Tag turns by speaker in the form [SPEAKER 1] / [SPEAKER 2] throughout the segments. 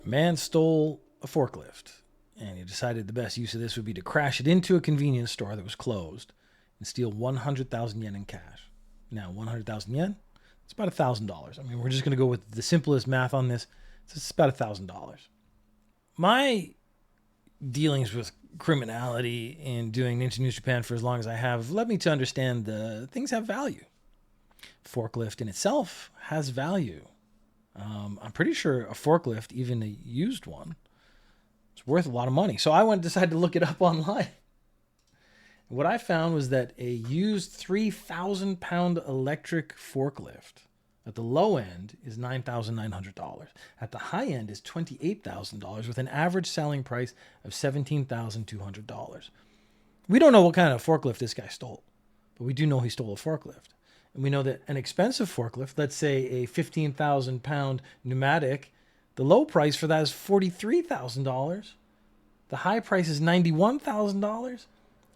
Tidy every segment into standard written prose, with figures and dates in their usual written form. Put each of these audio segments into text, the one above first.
[SPEAKER 1] A man stole a forklift, and he decided the best use of this would be to crash it into a convenience store that was closed and steal 100,000 yen in cash. Now, 100,000 yen, it's about $1,000. I mean, we're just going to go with the simplest math on this. It's about $1,000. My dealings with criminality and doing Ninja News Japan for as long as I have led me to understand that things have value. Forklift in itself has value. I'm pretty sure a forklift, even a used one, is worth a lot of money. So I went and decided to look it up online. What I found was that a used 3,000-pound electric forklift at the low end is $9,900. At the high end is $28,000 with an average selling price of $17,200. We don't know what kind of forklift this guy stole, but we do know he stole a forklift. And we know that an expensive forklift, let's say a 15,000-pound pneumatic, the low price for that is $43,000. The high price is $91,000.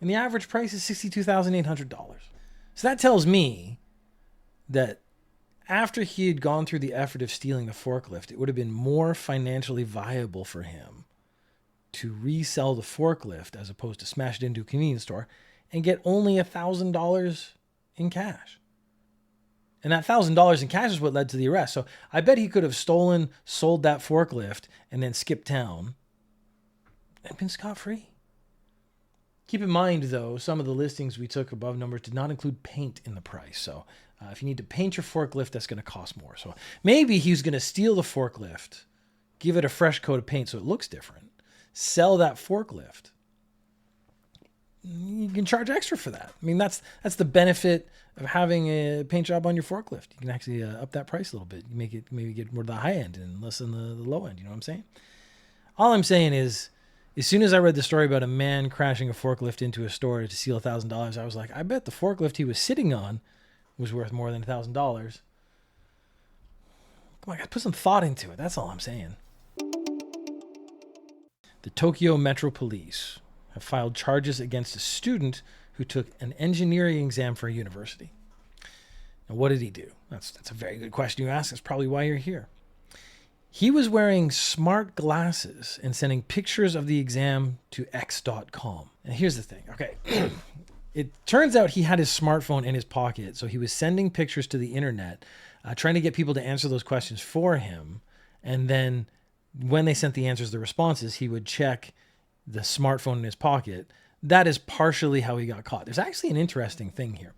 [SPEAKER 1] And the average price is $62,800. So that tells me that after he had gone through the effort of stealing the forklift, it would have been more financially viable for him to resell the forklift as opposed to smash it into a convenience store and get only $1,000 in cash. And that $1,000 in cash is what led to the arrest. So I bet he could have sold that forklift, and then skipped town and been scot-free. Keep in mind, though, some of the listings we took above numbers did not include paint in the price. So if you need to paint your forklift, that's going to cost more. So maybe he's going to steal the forklift, give it a fresh coat of paint so it looks different, sell that forklift. You can charge extra for that. I mean, that's the benefit of having a paint job on your forklift. You can actually up that price a little bit. You make it maybe get more to the high end and less than the low end. You know what I'm saying? All I'm saying is, as soon as I read the story about a man crashing a forklift into a store to steal $1,000, I was like, I bet the forklift he was sitting on was worth more than $1,000. Come on, I got to put some thought into it. That's all I'm saying. The Tokyo Metro Police have filed charges against a student who took an engineering exam for a university. Now, what did he do? That's a very good question you ask. That's probably why you're here. He was wearing smart glasses and sending pictures of the exam to x.com. And here's the thing. Okay. It turns out he had his smartphone in his pocket, so he was sending pictures to the internet, trying to get people to answer those questions for him. And then when they sent the answers, the responses, he would check the smartphone in his pocket. That is partially how he got caught. There's actually an interesting thing here.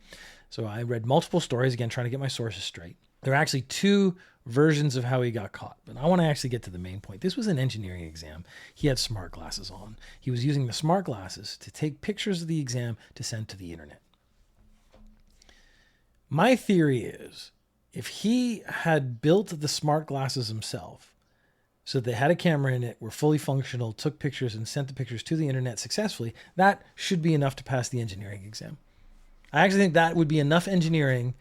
[SPEAKER 1] So I read multiple stories, again, trying to get my sources straight. There are actually two versions of how he got caught, but I want to actually get to the main point. This was an engineering exam. He had smart glasses on. He was using the smart glasses to take pictures of the exam to send to the internet. My theory is, if he had built the smart glasses himself, so they had a camera in it, were fully functional, took pictures and sent the pictures to the internet successfully, that should be enough to pass the engineering exam. I actually think that would be enough engineering,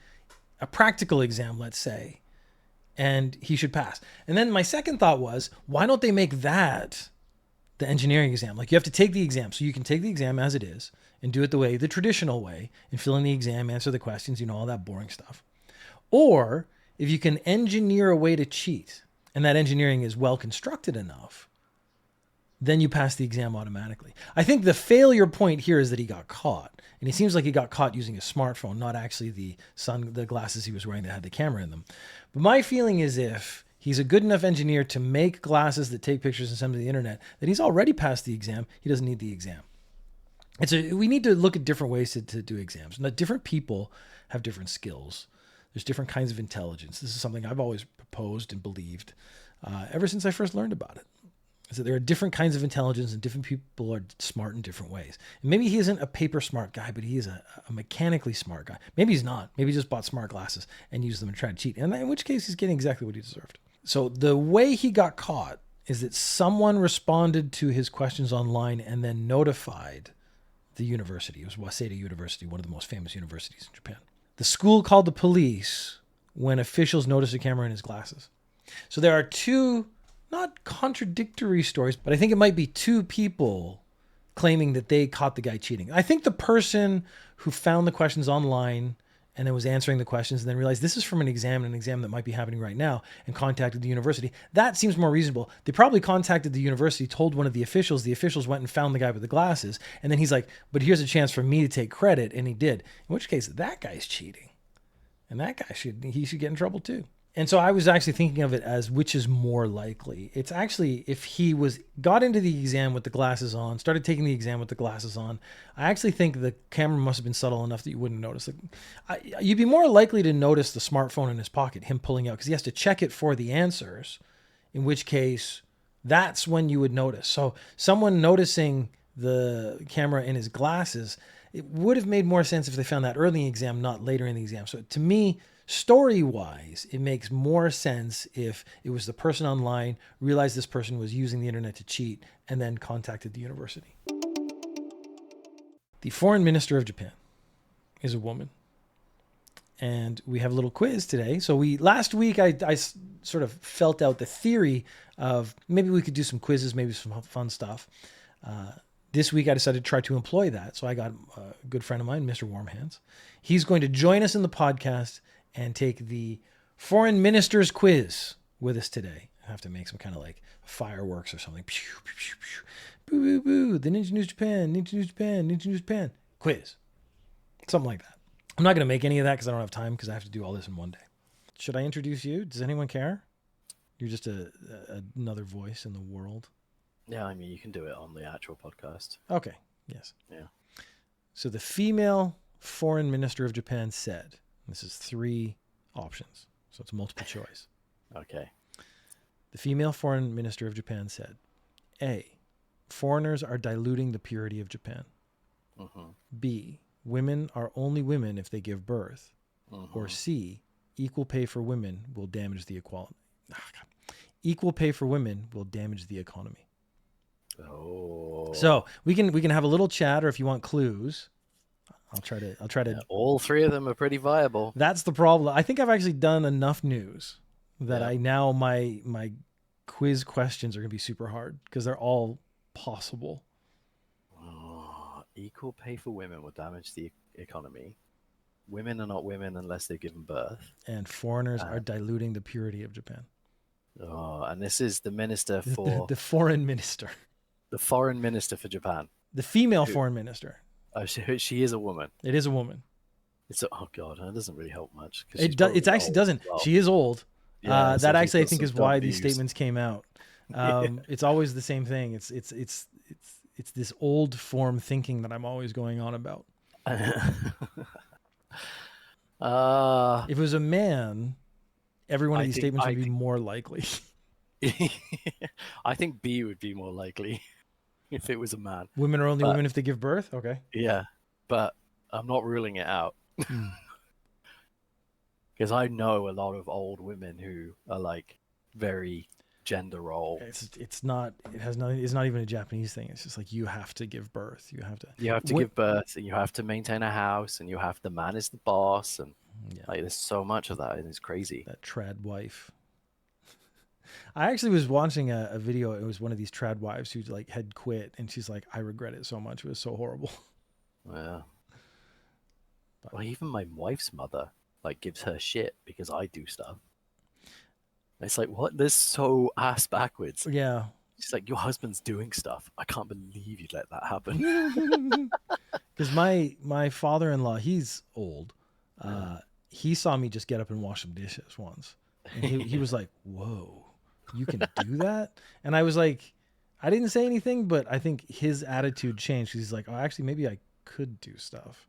[SPEAKER 1] a practical exam, let's say, and he should pass. And then my second thought was, why don't they make that the engineering exam? Like, you have to take the exam. So you can take the exam as it is and do it the traditional way and fill in the exam, answer the questions, all that boring stuff. Or if you can engineer a way to cheat, and that engineering is well constructed enough, then you pass the exam automatically. I think the failure point here is that he got caught. And it seems like he got caught using a smartphone, not actually the glasses he was wearing that had the camera in them. But my feeling is, if he's a good enough engineer to make glasses that take pictures and send them to the internet, that he's already passed the exam. He doesn't need the exam. We need to look at different ways to do exams. Now, different people have different skills. There's different kinds of intelligence. This is something I've always proposed and believed ever since I first learned about it. Is that there are different kinds of intelligence and different people are smart in different ways. And maybe he isn't a paper smart guy, but he is a mechanically smart guy. Maybe he's not. Maybe he just bought smart glasses and used them and tried to cheat. And in which case he's getting exactly what he deserved. So the way he got caught is that someone responded to his questions online and then notified the university. It was Waseda University, one of the most famous universities in Japan. The school called the police when officials noticed a camera in his glasses. So there are two, not contradictory stories, but I think it might be two people claiming that they caught the guy cheating. I think the person who found the questions online and then was answering the questions and then realized this is from an exam that might be happening right now, and contacted the university. That seems more reasonable. They probably contacted the university, told one of the officials went and found the guy with the glasses, and then he's like, but here's a chance for me to take credit, and he did. In which case, that guy's cheating. And that guy should get in trouble too. And so I was actually thinking of it as which is more likely. It's actually if he got into the exam with the glasses on, started taking the exam with the glasses on, I actually think the camera must have been subtle enough that you wouldn't notice. You'd be more likely to notice the smartphone in his pocket, him pulling out, because he has to check it for the answers, in which case that's when you would notice. So someone noticing the camera in his glasses, it would have made more sense if they found that early in the exam, not later in the exam. So to me, story-wise, it makes more sense if it was the person online, realized this person was using the internet to cheat, and then contacted the university. The foreign minister of Japan is a woman. And we have a little quiz today. So last week, I sort of felt out the theory of maybe we could do some quizzes, maybe some fun stuff. This week, I decided to try to employ that. So I got a good friend of mine, Mr. Warmhands. He's going to join us in the podcast and take the foreign minister's quiz with us today. I have to make some kind of like fireworks or something. Pew, pew, pew, pew. Boo, boo, boo. The Ninja News Japan, Ninja News Japan, Ninja News Japan. Quiz. Something like that. I'm not going to make any of that because I don't have time because I have to do all this in one day. Should I introduce you? Does anyone care? You're just another voice in the world.
[SPEAKER 2] Yeah, I mean, you can do it on the actual podcast.
[SPEAKER 1] Okay. Yes.
[SPEAKER 2] Yeah.
[SPEAKER 1] So the female foreign minister of Japan said, this is 3 options, so it's multiple choice.
[SPEAKER 2] Okay.
[SPEAKER 1] The female foreign minister of Japan said, A, foreigners are diluting the purity of Japan.
[SPEAKER 2] Mm-hmm.
[SPEAKER 1] B, women are only women if they give birth.
[SPEAKER 2] Mm-hmm.
[SPEAKER 1] Or C, equal pay for women will damage the equality. Equal pay for women will damage the economy.
[SPEAKER 2] Oh.
[SPEAKER 1] So we can have a little chat, or if you want clues, I'll try to.
[SPEAKER 2] Yeah, all 3 of them are pretty viable.
[SPEAKER 1] That's the problem. I think I've actually done enough news that my quiz questions are going to be super hard because they're all possible.
[SPEAKER 2] Oh, equal pay for women will damage the economy. Women are not women unless they've given birth.
[SPEAKER 1] And foreigners are diluting the purity of Japan.
[SPEAKER 2] Oh, and this is the minister for...
[SPEAKER 1] the foreign minister.
[SPEAKER 2] The foreign minister for Japan.
[SPEAKER 1] The female foreign minister.
[SPEAKER 2] Oh, she is a woman.
[SPEAKER 1] It is a woman.
[SPEAKER 2] Oh God, that doesn't really help much.
[SPEAKER 1] It actually doesn't. Well. She is old.
[SPEAKER 2] Yeah,
[SPEAKER 1] that actually I think is why these statements came out. It's always the same thing. It's this old form thinking that I'm always going on about. If it was a man, every one of these statements would be more likely.
[SPEAKER 2] I think B would be more likely if it was a man.
[SPEAKER 1] Women are only women if they give birth? Okay.
[SPEAKER 2] Yeah, but I'm not ruling it out. Because I know a lot of old women who are like very gender role.
[SPEAKER 1] It's not even a Japanese thing. It's just like you have to give birth. You have to
[SPEAKER 2] give birth, and you have to maintain a house, and the man is the boss, and like there's so much of that, and it's crazy.
[SPEAKER 1] That trad wife. I actually was watching a video. It was one of these trad wives who like had quit, and she's like, I regret it so much. It was so horrible.
[SPEAKER 2] Yeah. Well, even my wife's mother like gives her shit because I do stuff. It's like, what? This is so ass backwards.
[SPEAKER 1] Yeah.
[SPEAKER 2] She's like, your husband's doing stuff. I can't believe you let that happen.
[SPEAKER 1] Because my father-in-law, he's old. He saw me just get up and wash some dishes once. And he was like, whoa, you can do that? And I was like, I didn't say anything, but I think his attitude changed. He's like, oh, actually, maybe I could do stuff.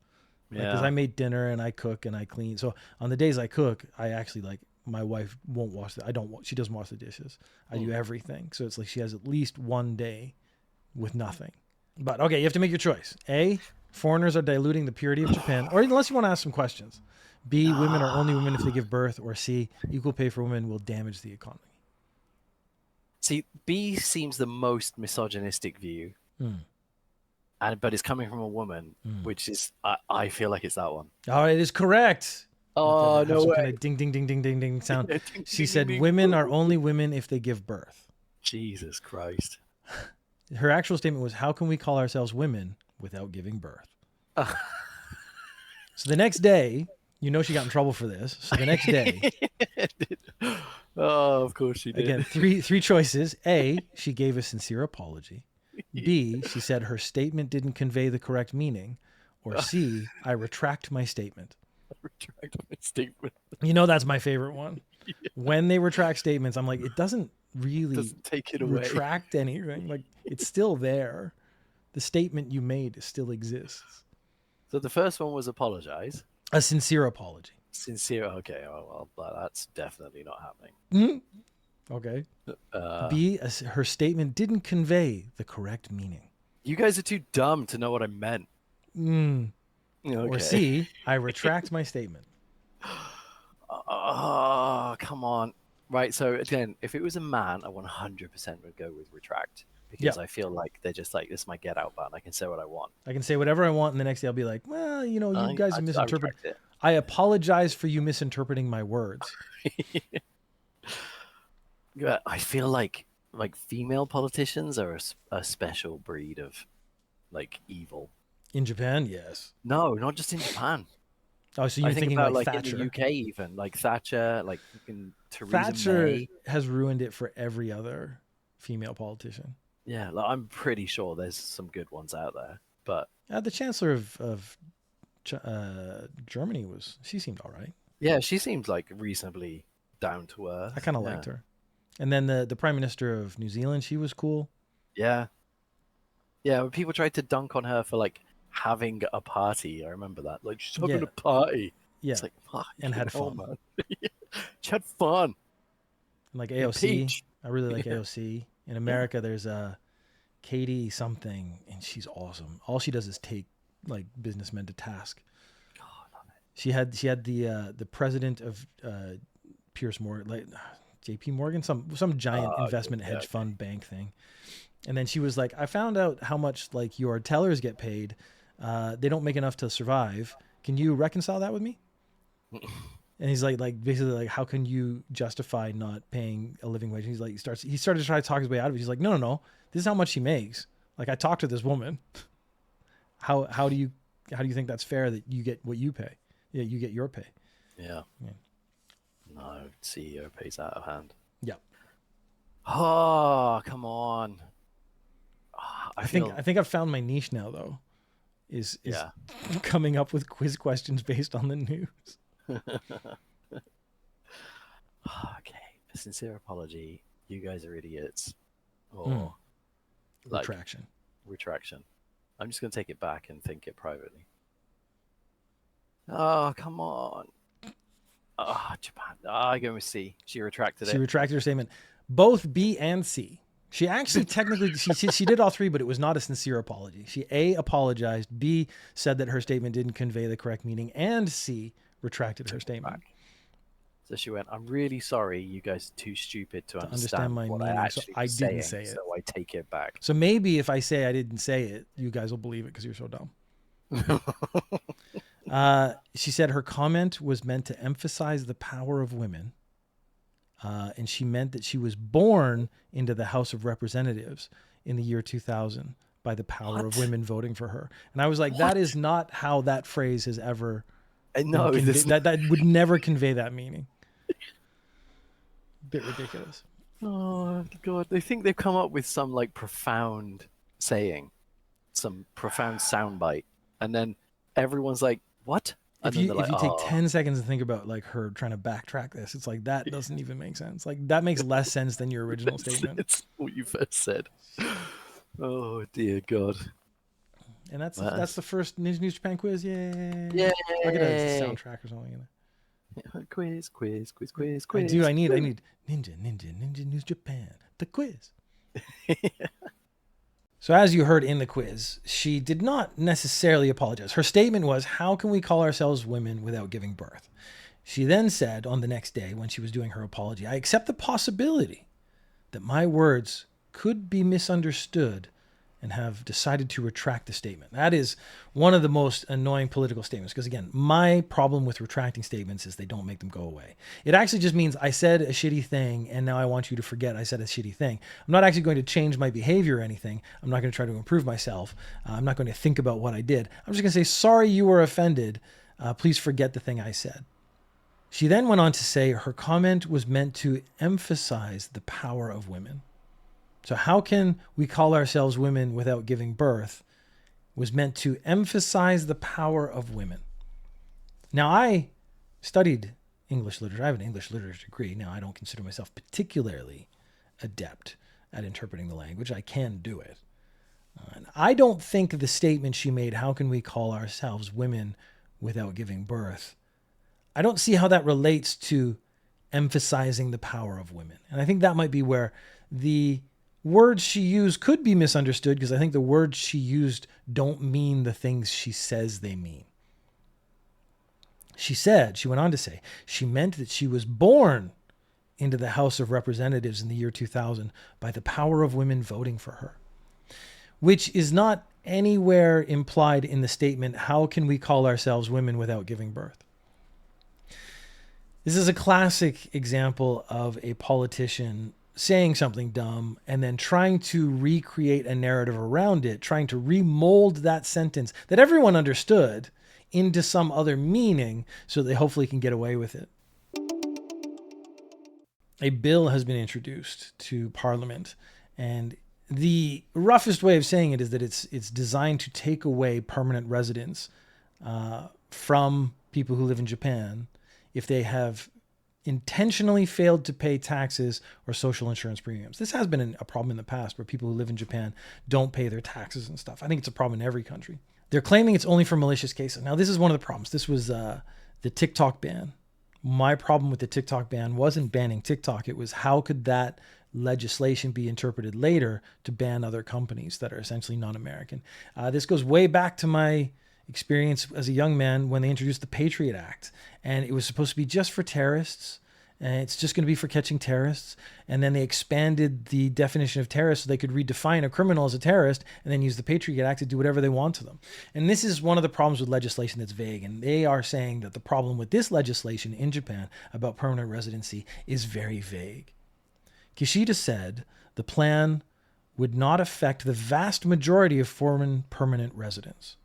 [SPEAKER 1] Because I made dinner and I cook and I clean. So on the days I cook, I actually like, my wife won't wash she doesn't wash the dishes. I do everything. So it's like she has at least one day with nothing. But okay, you have to make your choice. A, foreigners are diluting the purity of Japan, or unless you want to ask some questions. B, women are only women if they give birth, or C, equal pay for women will damage the economy.
[SPEAKER 2] See, B seems the most misogynistic view. But it's coming from a woman, which is, I feel like it's that one.
[SPEAKER 1] Oh, it is correct.
[SPEAKER 2] Oh, no way.
[SPEAKER 1] Kind of ding, ding, ding, ding, ding, ding sound. She said women are only women if they give birth.
[SPEAKER 2] Jesus Christ.
[SPEAKER 1] Her actual statement was, how can we call ourselves women without giving birth? So the next day, You know she got in trouble for this. So the next day,
[SPEAKER 2] Oh, of course she did.
[SPEAKER 1] again, three choices. A, she gave a sincere apology. B, she said her statement didn't convey the correct meaning. Or C, I retract my statement.
[SPEAKER 2] Retract my statement.
[SPEAKER 1] You know that's my favorite one. When they retract statements, I'm like, it doesn't really
[SPEAKER 2] Doesn't take it away.
[SPEAKER 1] retract anything. Like, it's still there. The statement you made still exists.
[SPEAKER 2] So the first one was apologize.
[SPEAKER 1] A sincere apology.
[SPEAKER 2] Sincere. Okay. Oh, well, that's definitely not happening.
[SPEAKER 1] Mm-hmm. Okay. B, her statement didn't convey the correct meaning.
[SPEAKER 2] You guys are too dumb to know what I meant.
[SPEAKER 1] Okay. Or C, I retract my statement.
[SPEAKER 2] Oh, come on. Right. So again, if it was a man, I 100% would go with retract. Because I feel like they're just like, this is my get out button. I can say what I want.
[SPEAKER 1] I can say whatever I want, and the next day I'll be like, well, you guys are misinterpreting. I apologize for you misinterpreting my words.
[SPEAKER 2] Yeah, I feel like female politicians are a special breed of like evil.
[SPEAKER 1] In Japan, yes.
[SPEAKER 2] No, not just in Japan.
[SPEAKER 1] Oh, so you're thinking
[SPEAKER 2] about
[SPEAKER 1] like
[SPEAKER 2] in
[SPEAKER 1] Thatcher.
[SPEAKER 2] the UK even, like Thatcher, like Theresa
[SPEAKER 1] Thatcher
[SPEAKER 2] May.
[SPEAKER 1] has ruined it for every other female politician.
[SPEAKER 2] Yeah, like, I'm pretty sure there's some good ones out there, but
[SPEAKER 1] the Chancellor of Germany she seemed all right.
[SPEAKER 2] Yeah, she seemed like reasonably down to earth.
[SPEAKER 1] I kind of liked her. And then the Prime Minister of New Zealand, she was cool.
[SPEAKER 2] Yeah. Yeah, when people tried to dunk on her for like having a party, I remember that. Like, she's having a party.
[SPEAKER 1] Yeah.
[SPEAKER 2] It's like,
[SPEAKER 1] and had fun.
[SPEAKER 2] Man. She had fun.
[SPEAKER 1] And like AOC. I really like AOC. In America, there's Katie something, and she's awesome. All she does is take like businessmen to task.
[SPEAKER 2] Oh, I love it.
[SPEAKER 1] She had the president of Pierce Morgan, like J.P. Morgan, some giant investment hedge fund bank thing, and then she was like, I found out how much like your tellers get paid. They don't make enough to survive. Can you reconcile that with me? And he's like basically like, how can you justify not paying a living wage? And he's like, he started to try to talk his way out of it. He's like, no, this is how much she makes. Like, I talked to this woman. How do you think that's fair that you get what you pay? Yeah, you get your pay.
[SPEAKER 2] Yeah. No, CEO pays out of hand.
[SPEAKER 1] Yeah.
[SPEAKER 2] Oh, come on.
[SPEAKER 1] I think I've found my niche now though. Is coming up with quiz questions based on the news.
[SPEAKER 2] Okay, a sincere apology. You guys are idiots. Or
[SPEAKER 1] retraction.
[SPEAKER 2] I'm just gonna take it back and think it privately. Oh, come on. Oh, Japan. I go with C. She retracted it.
[SPEAKER 1] She retracted her statement. Both B and C. She actually technically she did all three, but it was not a sincere apology. She A, apologized, B, said that her statement didn't convey the correct meaning, and C, retracted her statement.
[SPEAKER 2] So she went, I'm really sorry, you guys are too stupid to understand
[SPEAKER 1] my
[SPEAKER 2] what
[SPEAKER 1] meaning,
[SPEAKER 2] I actually
[SPEAKER 1] I didn't say it.
[SPEAKER 2] So I take it back.
[SPEAKER 1] So maybe if I say I didn't say it, you guys will believe it because you're so dumb. She said her comment was meant to emphasize the power of women. And she meant that she was born into the House of Representatives in the year 2000 by the power of women voting for her. And I was like, that is not how that phrase has ever...
[SPEAKER 2] No,
[SPEAKER 1] that would never convey that meaning. Bit ridiculous.
[SPEAKER 2] Oh, God. They think they've come up with some like profound saying, some profound soundbite. And then everyone's like, what?
[SPEAKER 1] If you take 10 seconds to think about like her trying to backtrack this, it's like that doesn't even make sense. Like that makes less sense than your original statement.
[SPEAKER 2] It's what you first said. Oh dear God.
[SPEAKER 1] And that's the first News Japan quiz. Yay!
[SPEAKER 2] Yeah.
[SPEAKER 1] Look at a soundtrack or something.
[SPEAKER 2] Quiz.
[SPEAKER 1] I need Ninja News Japan, the quiz. So as you heard in the quiz, she did not necessarily apologize. Her statement was, how can we call ourselves women without giving birth? She then said on the next day when she was doing her apology, I accept the possibility that my words could be misunderstood and have decided to retract the statement. That is one of the most annoying political statements because, again, my problem with retracting statements is they don't make them go away. It actually just means I said a shitty thing and now I want you to forget I said a shitty thing. I'm not actually going to change my behavior or anything. I'm not going to try to improve myself. I'm not going to think about what I did. I'm just going to say, sorry you were offended. Please forget the thing I said. She then went on to say her comment was meant to emphasize the power of women. So how can we call ourselves women without giving birth was meant to emphasize the power of women. Now, I studied English literature. I have an English literature degree. Now, I don't consider myself particularly adept at interpreting the language. I can do it. And I don't think the statement she made, how can we call ourselves women without giving birth, I don't see how that relates to emphasizing the power of women. And I think that might be where the words she used could be misunderstood, because I think the words she used don't mean the things she says they mean. She went on to say, she meant that she was born into the House of Representatives in the year 2000 by the power of women voting for her, which is not anywhere implied in the statement, how can we call ourselves women without giving birth? This is a classic example of a politician saying something dumb and then trying to recreate a narrative around it, trying to remold that sentence that everyone understood into some other meaning so they hopefully can get away with it. A bill has been introduced to Parliament, and the roughest way of saying it is that it's designed to take away permanent residence from people who live in Japan if they have intentionally failed to pay taxes or social insurance premiums. This has been a problem in the past where people who live in Japan don't pay their taxes and stuff. I think it's a problem in every country. They're claiming it's only for malicious cases. Now, this is one of the problems. This was the TikTok ban. My problem with the TikTok ban wasn't banning TikTok. It was how could that legislation be interpreted later to ban other companies that are essentially non-American. This goes way back to my experience as a young man when they introduced the Patriot Act, and it was supposed to be just for terrorists, and it's just going to be for catching terrorists. And then they expanded the definition of terrorist so they could redefine a criminal as a terrorist and then use the Patriot Act to do whatever they want to them. And this is one of the problems with legislation that's vague. And they are saying that the problem with this legislation in Japan about permanent residency is very vague. Kishida said the plan would not affect the vast majority of foreign permanent residents,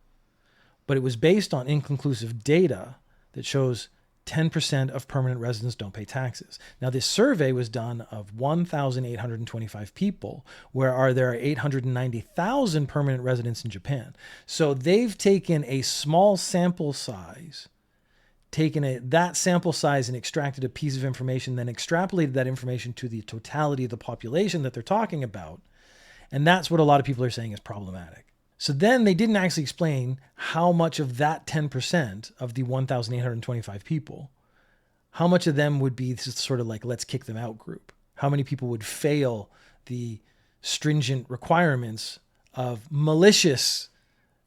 [SPEAKER 1] but it was based on inconclusive data that shows 10% of permanent residents don't pay taxes. Now, this survey was done of 1,825 people, where there are 890,000 permanent residents in Japan. So they've taken a small sample size, that sample size and extracted a piece of information, then extrapolated that information to the totality of the population that they're talking about. And that's what a lot of people are saying is problematic. So then they didn't actually explain how much of that 10% of the 1,825 people, how much of them would be sort of like, let's kick them out group. How many people would fail the stringent requirements of malicious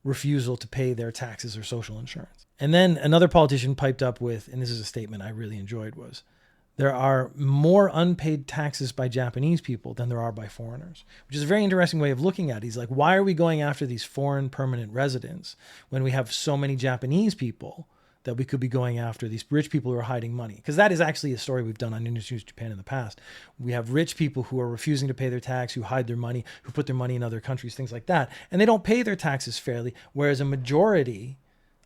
[SPEAKER 1] refusal to pay their taxes or social insurance. And then another politician piped up with, and this is a statement I really enjoyed, was, there are more unpaid taxes by Japanese people than there are by foreigners, which is a very interesting way of looking at it. He's like, why are we going after these foreign permanent residents when we have so many Japanese people that we could be going after these rich people who are hiding money? Because that is actually a story we've done on Introduce Japan in the past. We have rich people who are refusing to pay their tax, who hide their money, who put their money in other countries, things like that. And they don't pay their taxes fairly, whereas a majority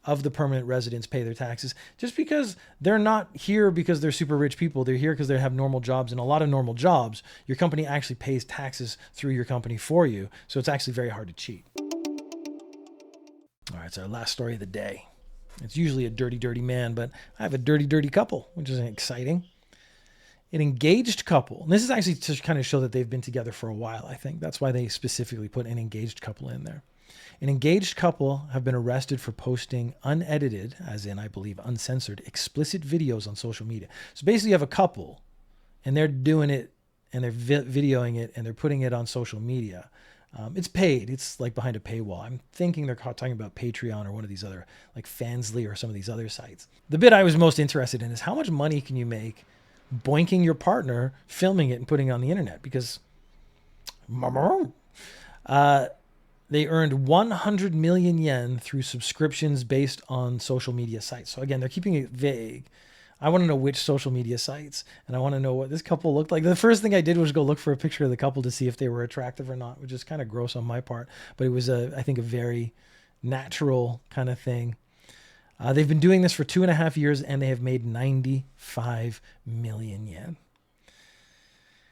[SPEAKER 1] of the permanent residents pay their taxes just because they're not here because they're super rich people. They're here because they have normal jobs, and a lot of normal jobs, your company actually pays taxes through your company for you. So it's actually very hard to cheat. All right, so our last story of the day. It's usually a dirty, dirty man, but I have a dirty, dirty couple, which is exciting. An engaged couple. And this is actually to kind of show that they've been together for a while, I think. That's why they specifically put an engaged couple in there. An engaged couple have been arrested for posting unedited, as in, I believe, uncensored, explicit videos on social media. So basically you have a couple and they're doing it and they're videoing it and they're putting it on social media. It's paid. It's like behind a paywall. I'm thinking they're talking about Patreon or one of these other, like Fansly or some of these other sites. The bit I was most interested in is how much money can you make boinking your partner, filming it and putting it on the internet? Because they earned 100 million yen through subscriptions based on social media sites. So again, they're keeping it vague. I want to know which social media sites, and I want to know what this couple looked like. The first thing I did was go look for a picture of the couple to see if they were attractive or not, which is kind of gross on my part, but it was I think a very natural kind of thing. They've been doing this for 2.5 years, and they have made 95 million yen.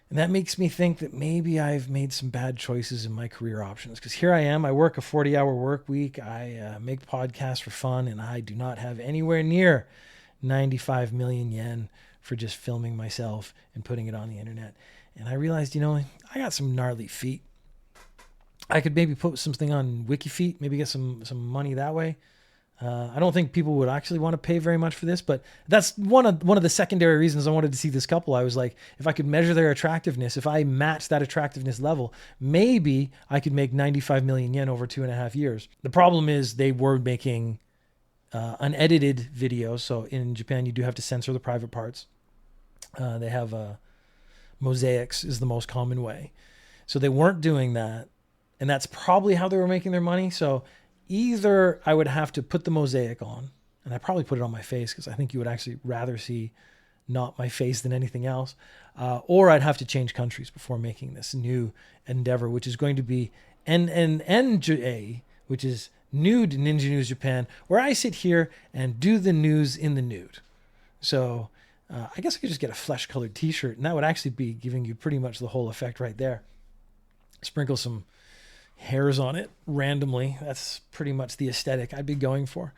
[SPEAKER 1] And that makes me think that maybe I've made some bad choices in my career options. Because here I am, I work a 40-hour work week, I make podcasts for fun, and I do not have anywhere near 95 million yen for just filming myself and putting it on the internet. And I realized, I got some gnarly feet. I could maybe put something on WikiFeet, maybe get some money that way. I don't think people would actually want to pay very much for this, but that's one of the secondary reasons I wanted to see this couple. I was like, if I could measure their attractiveness, if I match that attractiveness level, maybe I could make 95 million yen over 2.5 years. The problem is they were making unedited videos. So in Japan, you do have to censor the private parts. They have mosaics is the most common way. So they weren't doing that. And that's probably how they were making their money. So either I would have to put the mosaic on, and I probably put it on my face because I think you would actually rather see not my face than anything else, or I'd have to change countries before making this new endeavor, which is going to be NNJ, which is Nude Ninja News Japan, where I sit here and do the news in the nude. So I guess I could just get a flesh-colored t-shirt, and that would actually be giving you pretty much the whole effect right there. Sprinkle some hairs on it randomly. That's pretty much the aesthetic I'd be going for.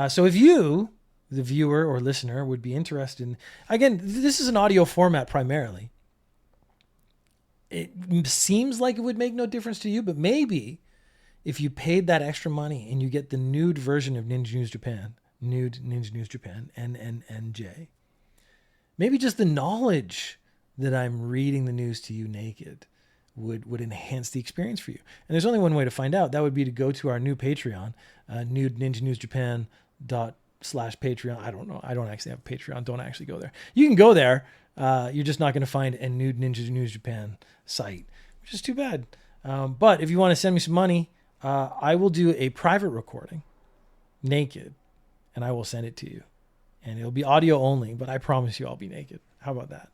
[SPEAKER 1] So if you, the viewer or listener, would be interested in, again, this is an audio format primarily. It seems like it would make no difference to you, but maybe if you paid that extra money and you get the nude version of Ninja News Japan, Nude Ninja News Japan, NNNJ, maybe just the knowledge that I'm reading the news to you naked would enhance the experience for you. And there's only one way to find out. That would be to go to our new Patreon, Nude Ninja News Japan /Patreon. I don't know. I don't actually have a Patreon. Don't actually go there. You can go there. You're just not going to find a Nude Ninja News Japan site, which is too bad. But if you want to send me some money, I will do a private recording naked, and I will send it to you. And it'll be audio only, but I promise you I'll be naked. How about that?